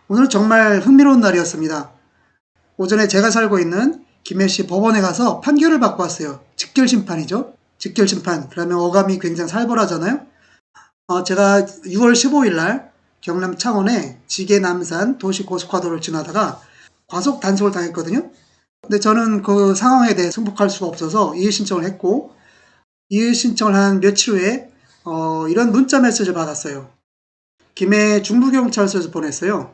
오늘 정말 흥미로운 날이었습니다. 오전에 제가 살고 있는 김해시 법원에 가서 판결을 받고 왔어요. 직결심판이죠. 직결심판. 그러면 어감이 굉장히 살벌하잖아요. 제가 6월 15일 날 경남 창원의 지계 남산 도시고속화도를 지나다가 과속 단속을 당했거든요. 근데 저는 그 상황에 대해 승복할 수가 없어서 이의 신청을 했고, 이의 신청을 한 며칠 후에 이런 문자 메시지를 받았어요. 김해 중부경찰서에서 보냈어요.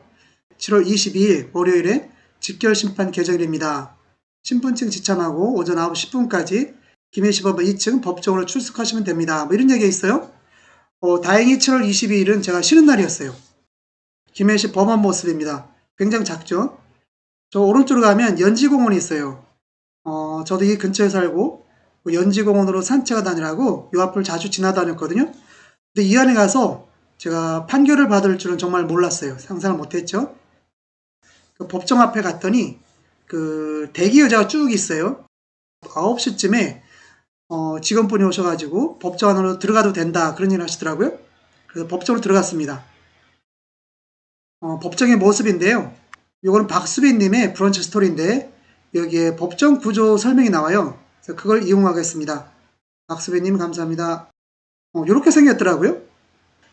7월 22일 월요일에 직결심판 개정일입니다. 신분증 지참하고 오전 9시 10분까지 김해시법원 2층 법정으로 출석하시면 됩니다. 뭐 이런 얘기가 있어요. 다행히 7월 22일은 제가 쉬는 날이었어요. 김해시 법원 모습입니다. 굉장히 작죠? 저 오른쪽으로 가면 연지공원이 있어요. 저도 이 근처에 살고 연지공원으로 산책을 다니라고 이 앞을 자주 지나다녔거든요. 근데 이 안에 가서 제가 판결을 받을 줄은 정말 몰랐어요. 상상을 못했죠. 그 법정 앞에 갔더니 그 대기 의자가 쭉 있어요. 9시쯤에 직원분이 오셔가지고 법정 안으로 들어가도 된다 그런 일 하시더라고요. 그래서 법정으로 들어갔습니다. 법정의 모습인데요. 이거는 박수빈님의 브런치 스토리인데 여기에 법정 구조 설명이 나와요. 그래서 그걸 이용하겠습니다. 박수빈님 감사합니다. 이렇게 생겼더라고요.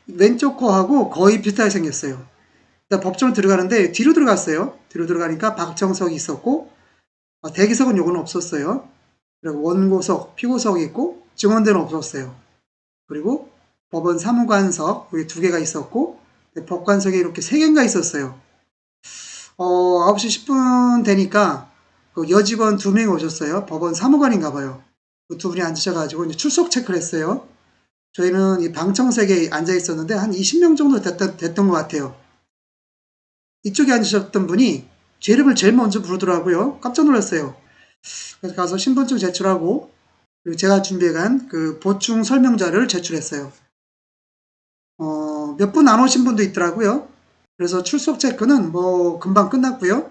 왼쪽 코하고 거의 비슷하게 생겼어요. 일단 법정을 들어가는데 뒤로 들어갔어요. 뒤로 들어가니까 박정석이 있었고 대기석은 요거는 없었어요. 그리고 원고석, 피고석이 있고 증언대는 없었어요. 그리고 법원 사무관석 여기 2개가 있었고 법관석이 이렇게 3개인가 있었어요. 9시 10분 되니까 그 여직원 2명이 오셨어요. 법원 사무관인가 봐요. 그 2분이 앉으셔가지고 이제 출석 체크를 했어요. 저희는 이 방청석에 앉아 있었는데 한 20명 정도 됐던 것 같아요. 이쪽에 앉으셨던 분이 제 이름을 제일 먼저 부르더라고요. 깜짝 놀랐어요. 그래서 가서 신분증 제출하고 그리고 제가 준비해간 그 보충 설명자를 제출했어요. 몇 분 안 오신 분도 있더라고요. 그래서 출석 체크는 뭐 금방 끝났고요.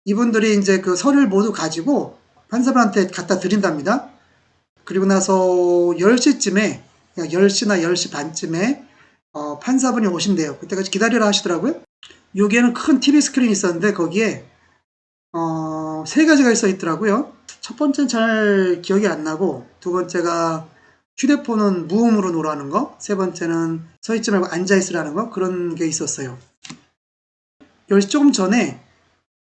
이분들이 이제 그 서류를 모두 가지고 판사분한테 갖다 드린답니다. 그리고 나서 10시쯤에 10시나 10시 반쯤에 판사분이 오신대요. 그때까지 기다리라 하시더라고요. 여기에는 큰 TV 스크린이 있었는데 거기에 3가지가 있더라고요. 첫 번째는 잘 기억이 안 나고 두 번째가 휴대폰은 무음으로 놓으라는 거, 세 번째는 서있지 말고 앉아있으라는 거, 그런 게 있었어요. 10시 조금 전에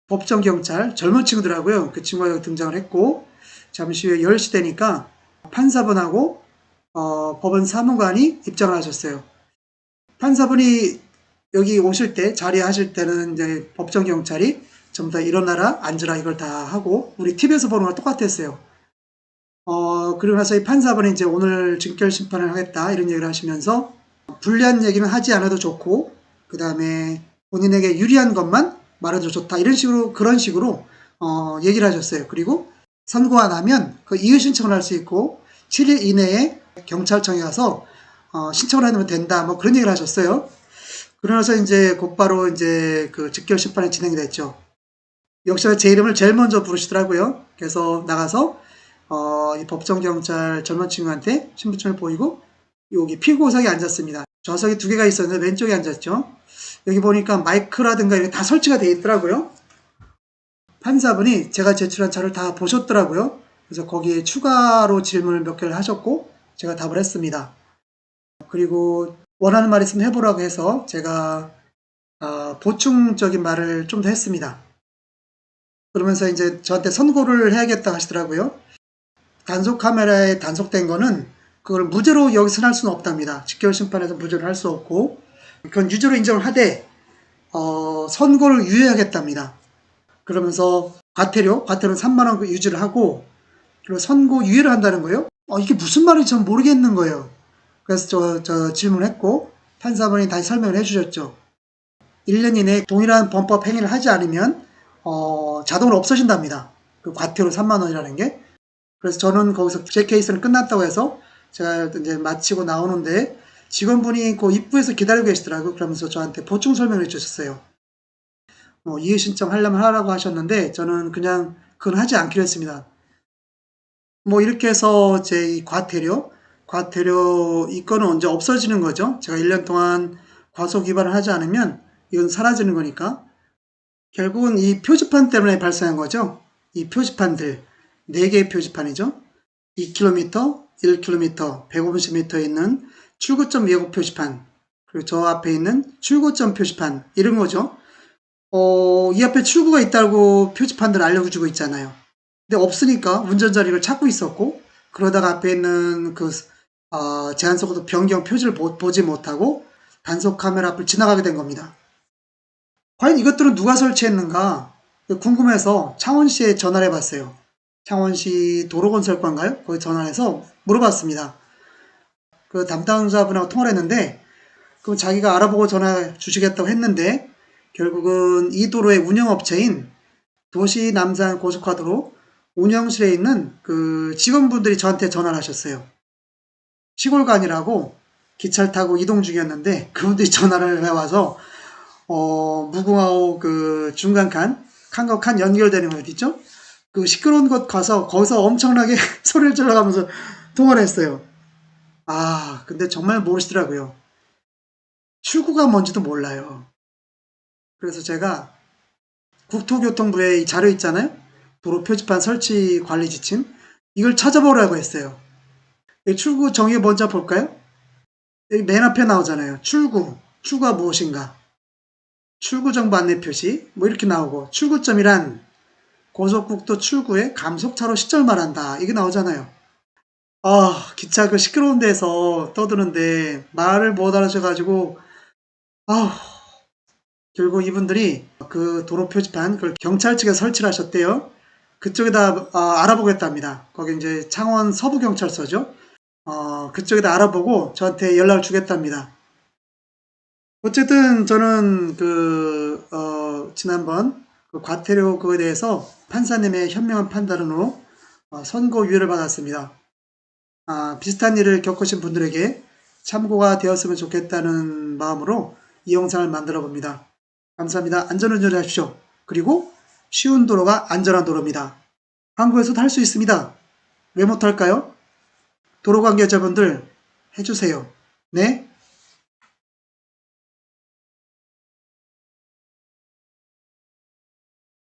법정경찰 젊은 친구더라고요. 그 친구가 여기 등장을 했고 잠시 후에 10시 되니까 판사분하고 법원 사무관이 입장을 하셨어요. 판사분이 여기 오실 때 자리에 하실 때는 이제 법정경찰이 전부 다 일어나라 앉으라 이걸 다 하고 우리 TV에서 보는 거랑 똑같았어요. 그리고 나서 이 판사분이 이제 오늘 직결 심판을 하겠다 이런 얘기를 하시면서 불리한 얘기는 하지 않아도 좋고 그 다음에 본인에게 유리한 것만 말해도 좋다 이런 식으로 그런 식으로 얘기를 하셨어요. 그리고 선고가 나면 그 이의 신청을 할 수 있고 7일 이내에 경찰청에 가서 신청을 하면 된다 뭐 그런 얘기를 하셨어요. 그러면서 이제 곧바로 이제 그 직결 심판이 진행이 됐죠. 역시나 제 이름을 제일 먼저 부르시더라고요. 그래서 나가서 이 법정경찰 젊은 친구한테 신분증을 보이고 여기 피고석에 앉았습니다. 좌석이 2개가 있었는데 왼쪽에 앉았죠. 여기 보니까 마이크라든가 이렇게 다 설치가 되어 있더라고요. 판사분이 제가 제출한 자료를 다 보셨더라고요. 그래서 거기에 추가로 질문을 몇 개를 하셨고 제가 답을 했습니다. 그리고 원하는 말 있으면 해보라고 해서 제가 보충적인 말을 좀 더 했습니다. 그러면서 이제 저한테 선고를 해야겠다 하시더라고요. 단속 카메라에 단속된 거는 그걸 무죄로 여기서 할 수는 없답니다. 직결 심판에서 무죄로 할 수 없고 그건 유죄로 인정을 하되 선고를 유예하겠답니다. 그러면서 과태료는 3만원 유지를 하고 그리고 선고 유예를 한다는 거예요. 이게 무슨 말인지 전 모르겠는 거예요. 그래서 저 질문했고 판사분이 다시 설명을 해주셨죠. 1년 이내에 동일한 범법 행위를 하지 않으면 자동으로 없어진답니다. 그 과태료 3만원이라는 게. 그래서 저는 거기서 제 케이스는 끝났다고 해서 제가 이제 마치고 나오는데 직원분이 그 입구에서 기다리고 계시더라고요. 그러면서 저한테 보충 설명을 해주셨어요. 이의 신청 하려면 하라고 하셨는데 저는 그냥 그건 하지 않기로 했습니다. 이렇게 해서 제 이 과태료 이 건은 언제 없어지는 거죠. 제가 1년 동안 과속 위반을 하지 않으면 이건 사라지는 거니까. 결국은 이 표지판 때문에 발생한 거죠. 이 표지판들, 4개의 표지판이죠. 2km, 1km, 150m에 있는 출구점 예고 표지판, 그리고 저 앞에 있는 출구점 표지판, 이런 거죠. 이 앞에 출구가 있다고 표지판들 알려주고 있잖아요. 근데 없으니까 운전자를 이걸 찾고 있었고, 그러다가 앞에 있는 그 제한속도 변경 표지를 보지 못하고 단속 카메라 앞을 지나가게 된 겁니다. 과연 이것들은 누가 설치했는가 궁금해서 창원시에 전화를 해봤어요. 창원시 도로건설과인가요? 거기 전화해서 물어봤습니다. 그 담당자분하고 통화를 했는데, 그럼 자기가 알아보고 전화 주시겠다고 했는데, 결국은 이 도로의 운영업체인 도시 남산 고속화도로 운영실에 있는 그 직원분들이 저한테 전화를 하셨어요. 시골간이라고 기차를 타고 이동 중이었는데 그분들이 전화를 해와서 무궁화호 그 중간 칸과 연결되는 거 어디죠? 그 시끄러운 곳 가서 거기서 엄청나게 소리를 질러가면서 통화를 했어요. 근데 정말 모르시더라고요. 출구가 뭔지도 몰라요. 그래서 제가 국토교통부에 이 자료 있잖아요. 도로 표지판 설치 관리 지침. 이걸 찾아보라고 했어요. 출구 정의가 뭔지 볼까요? 여기 맨 앞에 나오잖아요. 출구가 무엇인가? 출구 정보 안내 표시, 뭐 이렇게 나오고, 출구점이란 고속국도 출구에 감속차로 시절 말한다. 이게 나오잖아요. 기차 그 시끄러운 데서 떠드는데 말을 못 알아셔가지고, 결국 이분들이 그 도로 표지판, 그걸 경찰 측에 설치를 하셨대요. 그쪽에다 알아보겠답니다. 거기 이제 창원 서부경찰서죠. 그쪽에다 알아보고 저한테 연락을 주겠답니다. 어쨌든 저는 지난번 그 과태료 그거에 대해서 판사님의 현명한 판단으로 선고유예를 받았습니다. 비슷한 일을 겪으신 분들에게 참고가 되었으면 좋겠다는 마음으로 이 영상을 만들어 봅니다. 감사합니다. 안전운전 하십시오. 그리고 쉬운 도로가 안전한 도로입니다. 한국에서도 할 수 있습니다. 왜 못할까요? 도로관계자분들 해주세요. 네?